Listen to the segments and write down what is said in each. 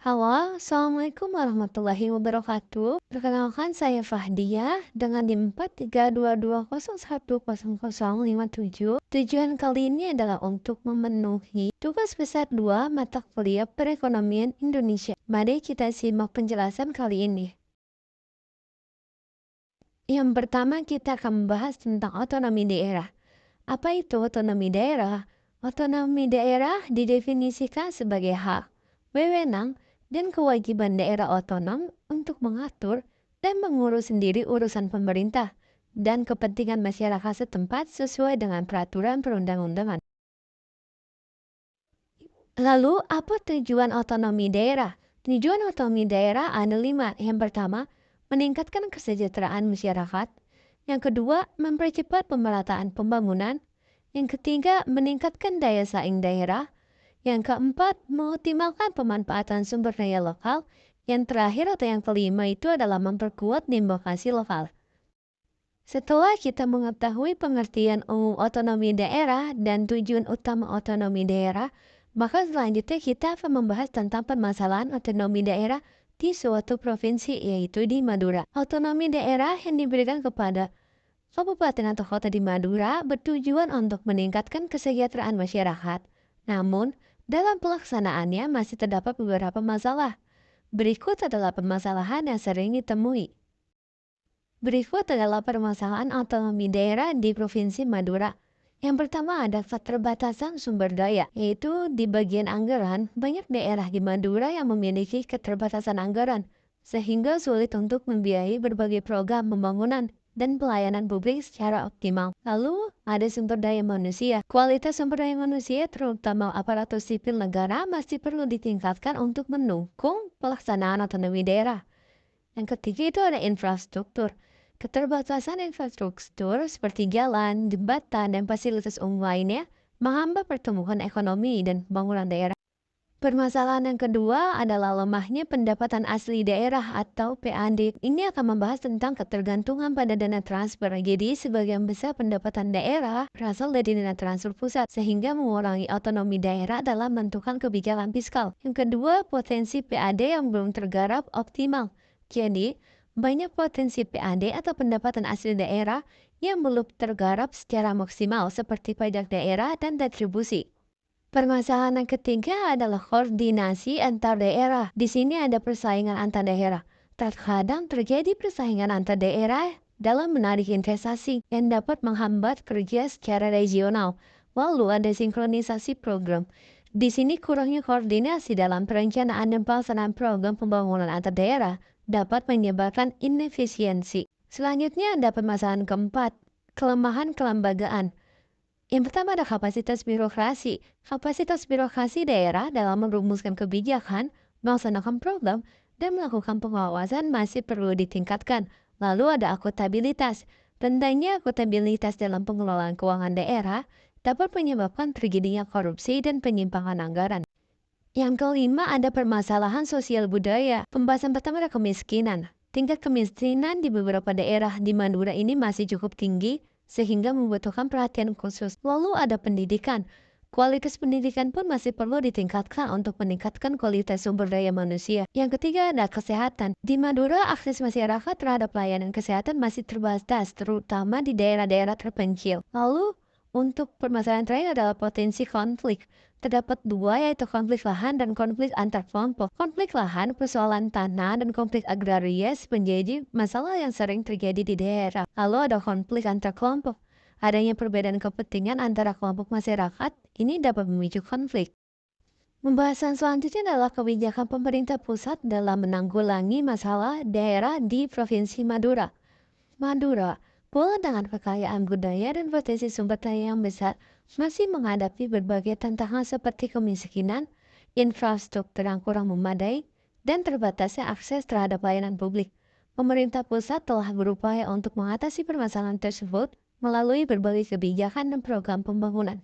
Halo, Assalamualaikum warahmatullahi wabarakatuh. Perkenalkan saya Fahdiah dengan NIM 43220101057. Tujuan kali ini adalah untuk memenuhi tugas besar 2 mata kuliah perekonomian Indonesia. Mari kita simak penjelasan kali ini. Yang pertama kita akan membahas tentang otonomi daerah. Apa itu otonomi daerah? Otonomi daerah didefinisikan sebagai hak, wewenang, dan kewajiban daerah otonom untuk mengatur dan mengurus sendiri urusan pemerintah dan kepentingan masyarakat setempat sesuai dengan peraturan perundang-undangan. Lalu, apa tujuan otonomi daerah? Tujuan otonomi daerah ada 5. Yang pertama, meningkatkan kesejahteraan masyarakat. Yang kedua, mempercepat pemerataan pembangunan. Yang ketiga, meningkatkan daya saing daerah. Yang keempat, mengoptimalkan pemanfaatan sumber daya lokal. Yang terakhir atau yang kelima itu adalah memperkuat demokrasi lokal. Setelah kita mengetahui pengertian umum otonomi daerah dan tujuan utama otonomi daerah, maka selanjutnya kita akan membahas tentang permasalahan otonomi daerah di suatu provinsi, yaitu di Madura. Otonomi daerah yang diberikan kepada kabupaten atau kota di Madura bertujuan untuk meningkatkan kesejahteraan masyarakat. Namun, dalam pelaksanaannya masih terdapat beberapa masalah. Berikut adalah permasalahan yang sering ditemui. Berikut adalah permasalahan otonomi daerah di Provinsi Madura. Yang pertama ada keterbatasan sumber daya, yaitu di bagian anggaran, banyak daerah di Madura yang memiliki keterbatasan anggaran, sehingga sulit untuk membiayai berbagai program pembangunan dan pelayanan publik secara optimal. Lalu, ada sumber daya manusia. Kualitas sumber daya manusia, terutama aparatur sipil negara, masih perlu ditingkatkan untuk mendukung pelaksanaan otonomi daerah. Yang ketiga itu ada infrastruktur. Keterbatasan infrastruktur seperti jalan, jembatan, dan fasilitas umum lainnya menghambat pertumbuhan ekonomi dan pembangunan daerah. Permasalahan yang kedua adalah lemahnya pendapatan asli daerah atau PAD. Ini akan membahas tentang ketergantungan pada dana transfer. Jadi sebagian besar pendapatan daerah berasal dari dana transfer pusat sehingga mengurangi otonomi daerah dalam menentukan kebijakan fiskal. Yang kedua, potensi PAD yang belum tergarap optimal. Jadi, banyak potensi PAD atau pendapatan asli daerah yang belum tergarap secara maksimal seperti pajak daerah dan retribusi. Permasalahan yang ketiga adalah koordinasi antar daerah. Di sini ada persaingan antar daerah. Terkadang terjadi persaingan antar daerah dalam menarik investasi yang dapat menghambat kerja secara regional. Lalu ada sinkronisasi program. Di sini kurangnya koordinasi dalam perencanaan dan pelaksanaan program pembangunan antar daerah dapat menyebabkan inefisiensi. Selanjutnya ada permasalahan keempat, kelemahan kelembagaan. Yang pertama ada kapasitas birokrasi. Kapasitas birokrasi daerah dalam merumuskan kebijakan, melaksanakan program, dan melakukan pengawasan masih perlu ditingkatkan. Lalu ada akuntabilitas. Rendahnya akuntabilitas dalam pengelolaan keuangan daerah dapat menyebabkan terjadinya korupsi dan penyimpangan anggaran. Yang kelima ada permasalahan sosial budaya. Pembahasan pertama ada kemiskinan. Tingkat kemiskinan di beberapa daerah di Madura ini masih cukup tinggi sehingga membutuhkan perhatian khusus. Lalu ada pendidikan. Kualitas pendidikan pun masih perlu ditingkatkan untuk meningkatkan kualitas sumber daya manusia. Yang ketiga ada kesehatan. Di Madura, akses masyarakat terhadap layanan kesehatan masih terbatas, terutama di daerah-daerah terpencil. Lalu, untuk permasalahan terakhir adalah potensi konflik. Terdapat dua, yaitu konflik lahan dan konflik antar kelompok. Konflik lahan, persoalan tanah, dan konflik agraria menjadi masalah yang sering terjadi di daerah. Lalu ada konflik antar kelompok. Adanya perbedaan kepentingan antara kelompok masyarakat, ini dapat memicu konflik. Pembahasan selanjutnya adalah kebijakan pemerintah pusat dalam menanggulangi masalah daerah di Provinsi Madura. Madura, pulau dengan kekayaan budaya dan potensi sumber daya yang besar, masih menghadapi berbagai tantangan seperti kemiskinan, infrastruktur yang kurang memadai, dan terbatasnya akses terhadap layanan publik. Pemerintah pusat telah berupaya untuk mengatasi permasalahan tersebut melalui berbagai kebijakan dan program pembangunan.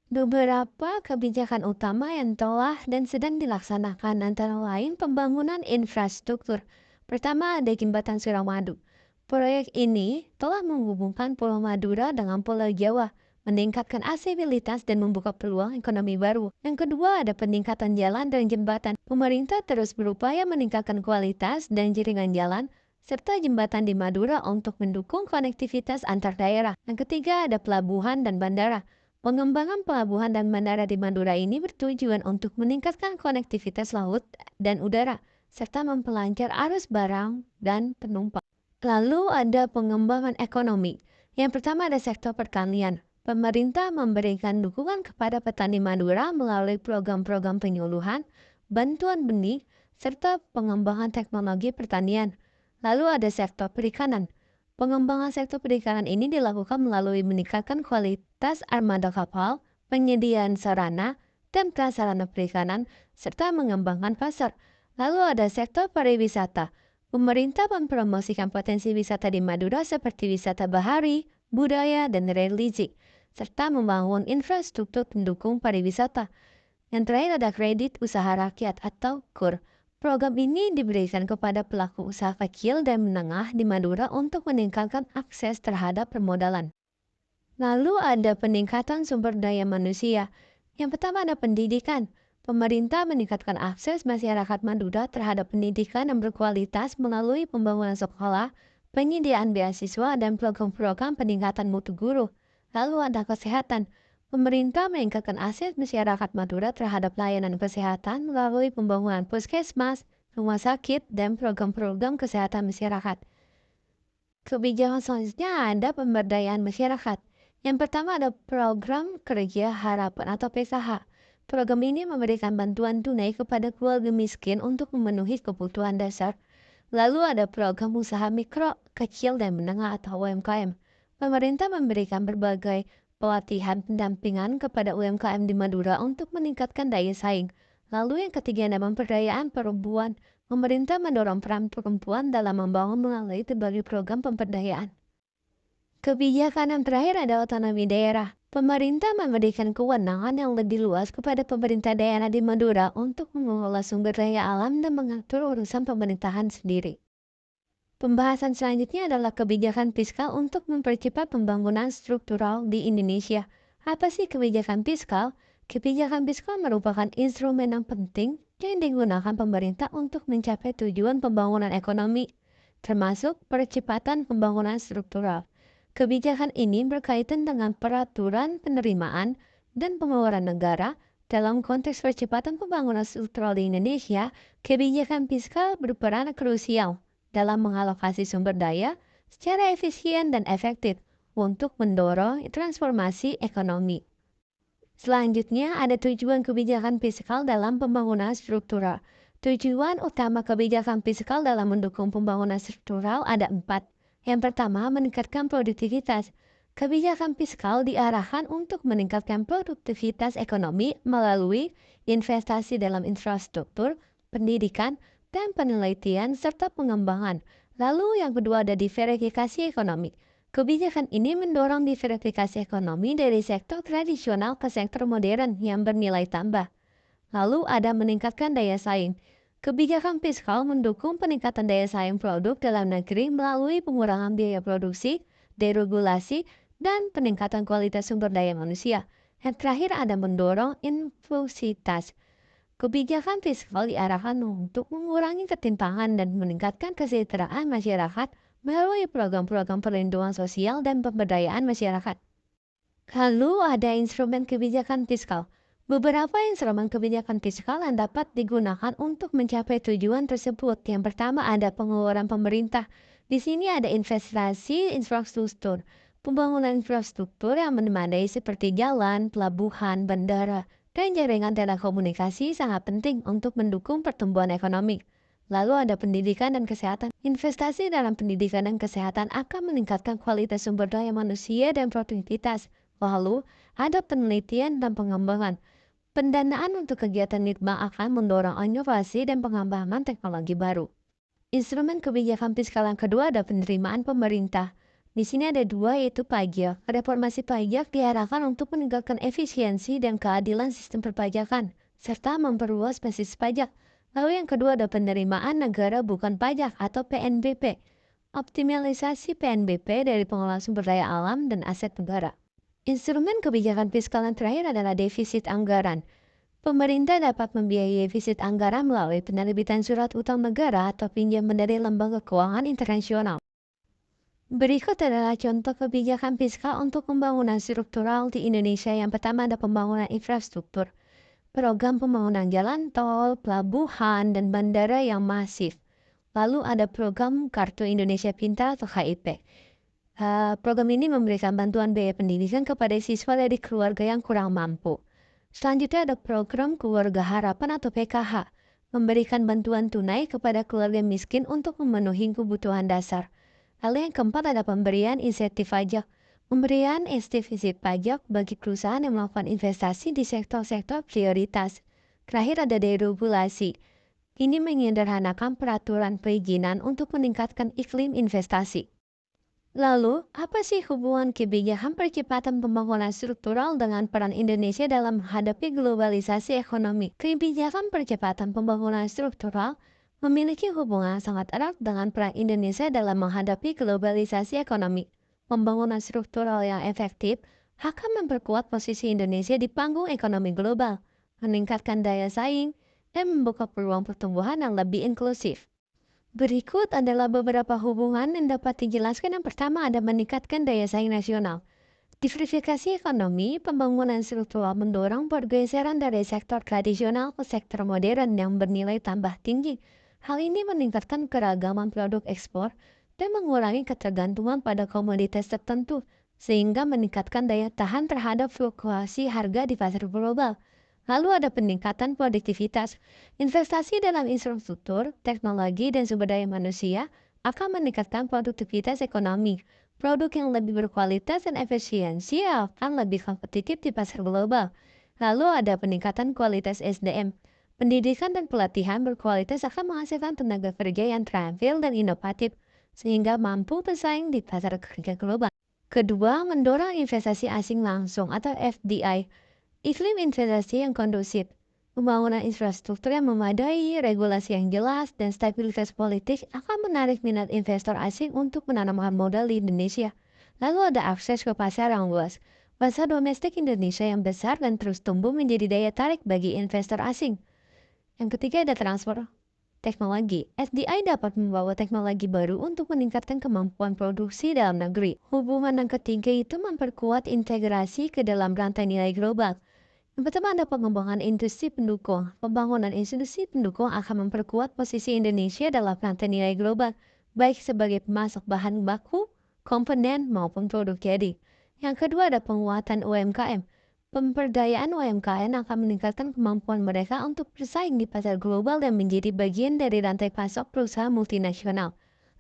Beberapa kebijakan utama yang telah dan sedang dilaksanakan antara lain pembangunan infrastruktur. Pertama ada Jembatan Suramadu. Proyek ini telah menghubungkan Pulau Madura dengan Pulau Jawa, meningkatkan aksesibilitas dan membuka peluang ekonomi baru. Yang kedua, ada peningkatan jalan dan jembatan. Pemerintah terus berupaya meningkatkan kualitas dan jaringan jalan serta jembatan di Madura untuk mendukung konektivitas antar daerah. Yang ketiga, ada pelabuhan dan bandara. Pengembangan pelabuhan dan bandara di Madura ini bertujuan untuk meningkatkan konektivitas laut dan udara, serta memperlancar arus barang dan penumpang. Lalu ada pengembangan ekonomi. Yang pertama ada sektor pertanian. Pemerintah memberikan dukungan kepada petani Madura melalui program-program penyuluhan, bantuan benih, serta pengembangan teknologi pertanian. Lalu ada sektor perikanan. Pengembangan sektor perikanan ini dilakukan melalui meningkatkan kualitas armada kapal, penyediaan sarana, dan prasarana perikanan, serta mengembangkan pasar. Lalu ada sektor pariwisata. Pemerintah mempromosikan potensi wisata di Madura seperti wisata bahari, budaya, dan religi, serta membangun infrastruktur pendukung pariwisata. Yang terakhir ada kredit usaha rakyat atau KUR. Program ini diberikan kepada pelaku usaha kecil dan menengah di Madura untuk meningkatkan akses terhadap permodalan. Lalu ada peningkatan sumber daya manusia. Yang pertama ada pendidikan. Pemerintah meningkatkan akses masyarakat Madura terhadap pendidikan yang berkualitas melalui pembangunan sekolah, penyediaan beasiswa, dan program-program peningkatan mutu guru. Lalu ada kesehatan. Pemerintah meningkatkan akses masyarakat Madura terhadap layanan kesehatan melalui pembangunan puskesmas, rumah sakit, dan program-program kesehatan masyarakat. Kebijakan selanjutnya ada pemberdayaan masyarakat. Yang pertama ada program kerja harapan atau PKH. Program ini memberikan bantuan tunai kepada keluarga miskin untuk memenuhi kebutuhan dasar. Lalu ada program usaha mikro, kecil, dan menengah atau UMKM. Pemerintah memberikan berbagai pelatihan pendampingan kepada UMKM di Madura untuk meningkatkan daya saing. Lalu yang ketiga ada pemberdayaan perempuan. Pemerintah mendorong peran perempuan dalam membangun melalui berbagai program pemberdayaan. Kebijakan yang terakhir ada otonomi daerah. Pemerintah memberikan kewenangan yang lebih luas kepada pemerintah daerah di Madura untuk mengelola sumber daya alam dan mengatur urusan pemerintahan sendiri. Pembahasan selanjutnya adalah kebijakan fiskal untuk mempercepat pembangunan struktural di Indonesia. Apa sih kebijakan fiskal? Kebijakan fiskal merupakan instrumen yang penting yang digunakan pemerintah untuk mencapai tujuan pembangunan ekonomi, termasuk percepatan pembangunan struktural. Kebijakan ini berkaitan dengan peraturan penerimaan dan pengeluaran negara. Dalam konteks percepatan pembangunan struktural di Indonesia, kebijakan fiskal berperan krusial dalam mengalokasi sumber daya secara efisien dan efektif untuk mendorong transformasi ekonomi. Selanjutnya ada tujuan kebijakan fiskal dalam pembangunan struktural. Tujuan utama kebijakan fiskal dalam mendukung pembangunan struktural ada 4. Yang pertama, meningkatkan produktivitas. Kebijakan fiskal diarahkan untuk meningkatkan produktivitas ekonomi melalui investasi dalam infrastruktur, pendidikan, dan penelitian serta pengembangan. Lalu yang kedua ada diversifikasi ekonomi. Kebijakan ini mendorong diversifikasi ekonomi dari sektor tradisional ke sektor modern yang bernilai tambah. Lalu ada meningkatkan daya saing. Kebijakan fiskal mendukung peningkatan daya saing produk dalam negeri melalui pengurangan biaya produksi, deregulasi, dan peningkatan kualitas sumber daya manusia. Yang terakhir ada mendorong inklusivitas. Kebijakan fiskal diarahkan untuk mengurangi ketimpangan dan meningkatkan kesejahteraan masyarakat melalui program-program perlindungan sosial dan pemberdayaan masyarakat. Lalu ada instrumen kebijakan fiskal. Beberapa instrumen kebijakan fiskal yang dapat digunakan untuk mencapai tujuan tersebut. Yang pertama ada pengeluaran pemerintah. Di sini ada investasi infrastruktur. Pembangunan infrastruktur yang memadai seperti jalan, pelabuhan, bandara, dan jaringan telekomunikasi sangat penting untuk mendukung pertumbuhan ekonomi. Lalu ada pendidikan dan kesehatan. Investasi dalam pendidikan dan kesehatan akan meningkatkan kualitas sumber daya manusia dan produktivitas. Lalu ada penelitian dan pengembangan. Pendanaan untuk kegiatan litbang akan mendorong inovasi dan pengembangan teknologi baru. Instrumen kebijakan fiskal yang kedua ada penerimaan pemerintah. Di sini ada 2 yaitu pajak. Reformasi pajak diarahkan untuk meningkatkan efisiensi dan keadilan sistem perpajakan, serta memperluas basis pajak. Lalu yang kedua ada penerimaan negara bukan pajak atau PNBP. Optimalisasi PNBP dari pengelolaan sumber daya alam dan aset negara. Instrumen kebijakan fiskal yang terakhir adalah defisit anggaran. Pemerintah dapat membiayai defisit anggaran melalui penerbitan surat utang negara atau pinjaman dari lembaga keuangan internasional. Berikut adalah contoh kebijakan fiskal untuk pembangunan struktural di Indonesia. Yang pertama ada pembangunan infrastruktur. Program pembangunan jalan tol, pelabuhan, dan bandara yang masif. Lalu ada program Kartu Indonesia Pintar atau KIP. Program ini memberikan bantuan biaya pendidikan kepada siswa dari keluarga yang kurang mampu. Selanjutnya ada program Keluarga Harapan atau PKH, memberikan bantuan tunai kepada keluarga miskin untuk memenuhi kebutuhan dasar. Lalu yang keempat ada pemberian insentif pajak, pemberian insentif pajak bagi perusahaan yang melakukan investasi di sektor-sektor prioritas. Terakhir ada deregulasi. Ini menyederhanakan peraturan perizinan untuk meningkatkan iklim investasi. Lalu, apa sih hubungan kebijakan percepatan pembangunan struktural dengan peran Indonesia dalam menghadapi globalisasi ekonomi? Kebijakan percepatan pembangunan struktural memiliki hubungan sangat erat dengan peran Indonesia dalam menghadapi globalisasi ekonomi. Pembangunan struktural yang efektif akan memperkuat posisi Indonesia di panggung ekonomi global, meningkatkan daya saing, dan membuka peluang pertumbuhan yang lebih inklusif. Berikut adalah beberapa hubungan yang dapat dijelaskan. Yang pertama ada meningkatkan daya saing nasional. Diversifikasi ekonomi, pembangunan struktural mendorong pergeseran dari sektor tradisional ke sektor modern yang bernilai tambah tinggi. Hal ini meningkatkan keragaman produk ekspor dan mengurangi ketergantungan pada komoditas tertentu, sehingga meningkatkan daya tahan terhadap fluktuasi harga di pasar global. Lalu ada peningkatan produktivitas. Investasi dalam infrastruktur, teknologi, dan sumber daya manusia akan meningkatkan produktivitas ekonomi. Produk yang lebih berkualitas dan efisiensi akan lebih kompetitif di pasar global. Lalu ada peningkatan kualitas SDM. Pendidikan dan pelatihan berkualitas akan menghasilkan tenaga kerja yang terampil dan inovatif, sehingga mampu bersaing di pasar kerja global. Kedua, mendorong investasi asing langsung atau FDI. Iklim investasi yang kondusif, pembangunan infrastruktur yang memadai, regulasi yang jelas, dan stabilitas politik akan menarik minat investor asing untuk menanamkan modal di Indonesia. Lalu ada akses ke pasar yang luas. Pasar domestik Indonesia yang besar dan terus tumbuh menjadi daya tarik bagi investor asing. Yang ketiga ada transfer teknologi. FDI dapat membawa teknologi baru untuk meningkatkan kemampuan produksi dalam negeri. Hubungan yang ketiga itu memperkuat integrasi ke dalam rantai nilai global. Yang pertama ada pengembangan industri pendukung. Pembangunan industri pendukung akan memperkuat posisi Indonesia dalam rantai nilai global, baik sebagai pemasok bahan baku, komponen, maupun produk jadi. Yang kedua ada penguatan UMKM. Pemberdayaan UMKM akan meningkatkan kemampuan mereka untuk bersaing di pasar global dan menjadi bagian dari rantai pasok perusahaan multinasional.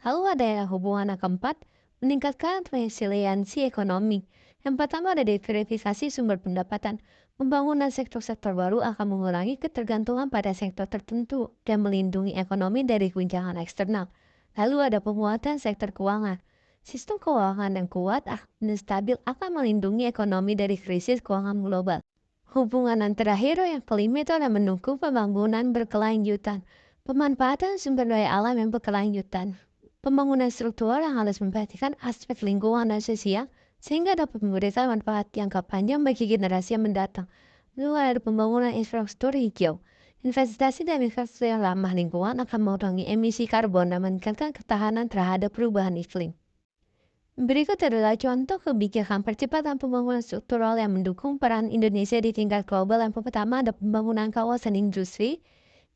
Lalu ada yang hubungan yang keempat, meningkatkan resiliensi ekonomi. Yang pertama ada diversifikasi sumber pendapatan. Pembangunan sektor-sektor baru akan mengurangi ketergantungan pada sektor tertentu dan melindungi ekonomi dari guncangan eksternal. Lalu ada penguatan sektor keuangan. Sistem keuangan yang kuat dan stabil akan melindungi ekonomi dari krisis keuangan global. Hubungan yang terakhir yang kelima itu adalah mendukung pembangunan berkelanjutan. Pemanfaatan sumber daya alam yang berkelanjutan. Pembangunan struktural yang harus memperhatikan aspek lingkungan dan sosial, sehingga dapat memberikan manfaat jangka panjang bagi generasi yang mendatang. Lalu ada pembangunan infrastruktur hijau. Investasi dalam infrastruktur yang ramah lingkungan akan mengurangi emisi karbon dan meningkatkan ketahanan terhadap perubahan iklim. Berikut adalah contoh kebijakan percepatan pembangunan struktural yang mendukung peran Indonesia di tingkat global. Yang pertama ada pembangunan kawasan industri.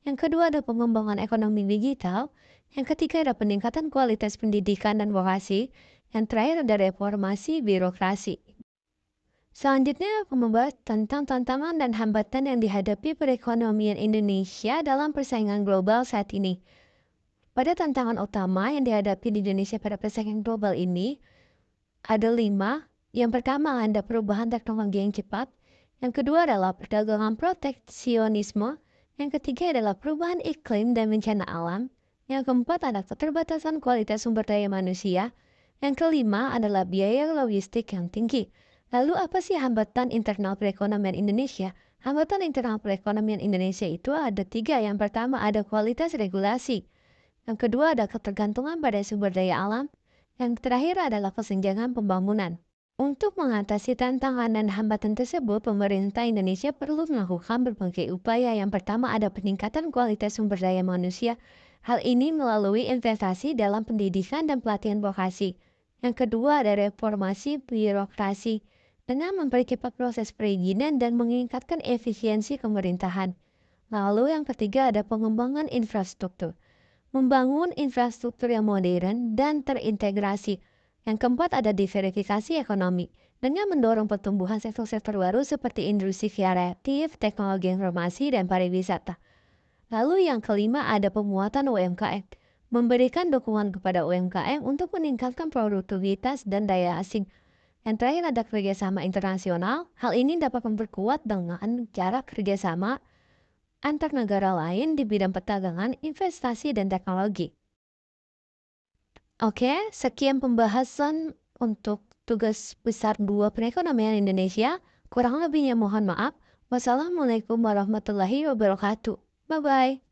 Yang kedua ada pengembangan ekonomi digital. Yang ketiga ada peningkatan kualitas pendidikan dan vokasi. Yang terakhir ada reformasi birokrasi. Selanjutnya aku membahas tentang tantangan dan hambatan yang dihadapi perekonomian Indonesia dalam persaingan global saat ini. Pada tantangan utama yang dihadapi di Indonesia pada persaingan global ini, ada 5. Yang pertama ada perubahan teknologi yang cepat. Yang kedua adalah perdagangan proteksionisme. Yang ketiga adalah perubahan iklim dan bencana alam. Yang keempat ada keterbatasan kualitas sumber daya manusia. Yang kelima adalah biaya logistik yang tinggi. Lalu apa sih hambatan internal perekonomian Indonesia? Hambatan internal perekonomian Indonesia itu ada 3. Yang pertama ada kualitas regulasi. Yang kedua ada ketergantungan pada sumber daya alam. Yang terakhir adalah kesenjangan pembangunan. Untuk mengatasi tantangan dan hambatan tersebut, pemerintah Indonesia perlu melakukan berbagai upaya. Yang pertama ada peningkatan kualitas sumber daya manusia. Hal ini melalui investasi dalam pendidikan dan pelatihan vokasi. Yang kedua ada reformasi birokrasi dengan mempercepat proses perizinan dan meningkatkan efisiensi pemerintahan. Lalu yang ketiga ada pengembangan infrastruktur. Membangun infrastruktur yang modern dan terintegrasi. Yang keempat ada diverifikasi ekonomi dengan mendorong pertumbuhan sektor-sektor baru seperti industri kreatif, teknologi informasi, dan pariwisata. Lalu yang kelima ada penguatan UMKM. Memberikan dukungan kepada UMKM untuk meningkatkan produktivitas dan daya asing. Yang terakhir ada kerjasama internasional. Hal ini dapat memperkuat dengan cara kerjasama antar negara lain di bidang perdagangan, investasi, dan teknologi. Oke, sekian pembahasan untuk tugas besar 2 perekonomian Indonesia. Kurang lebihnya mohon maaf. Wassalamualaikum warahmatullahi wabarakatuh. Bye-bye.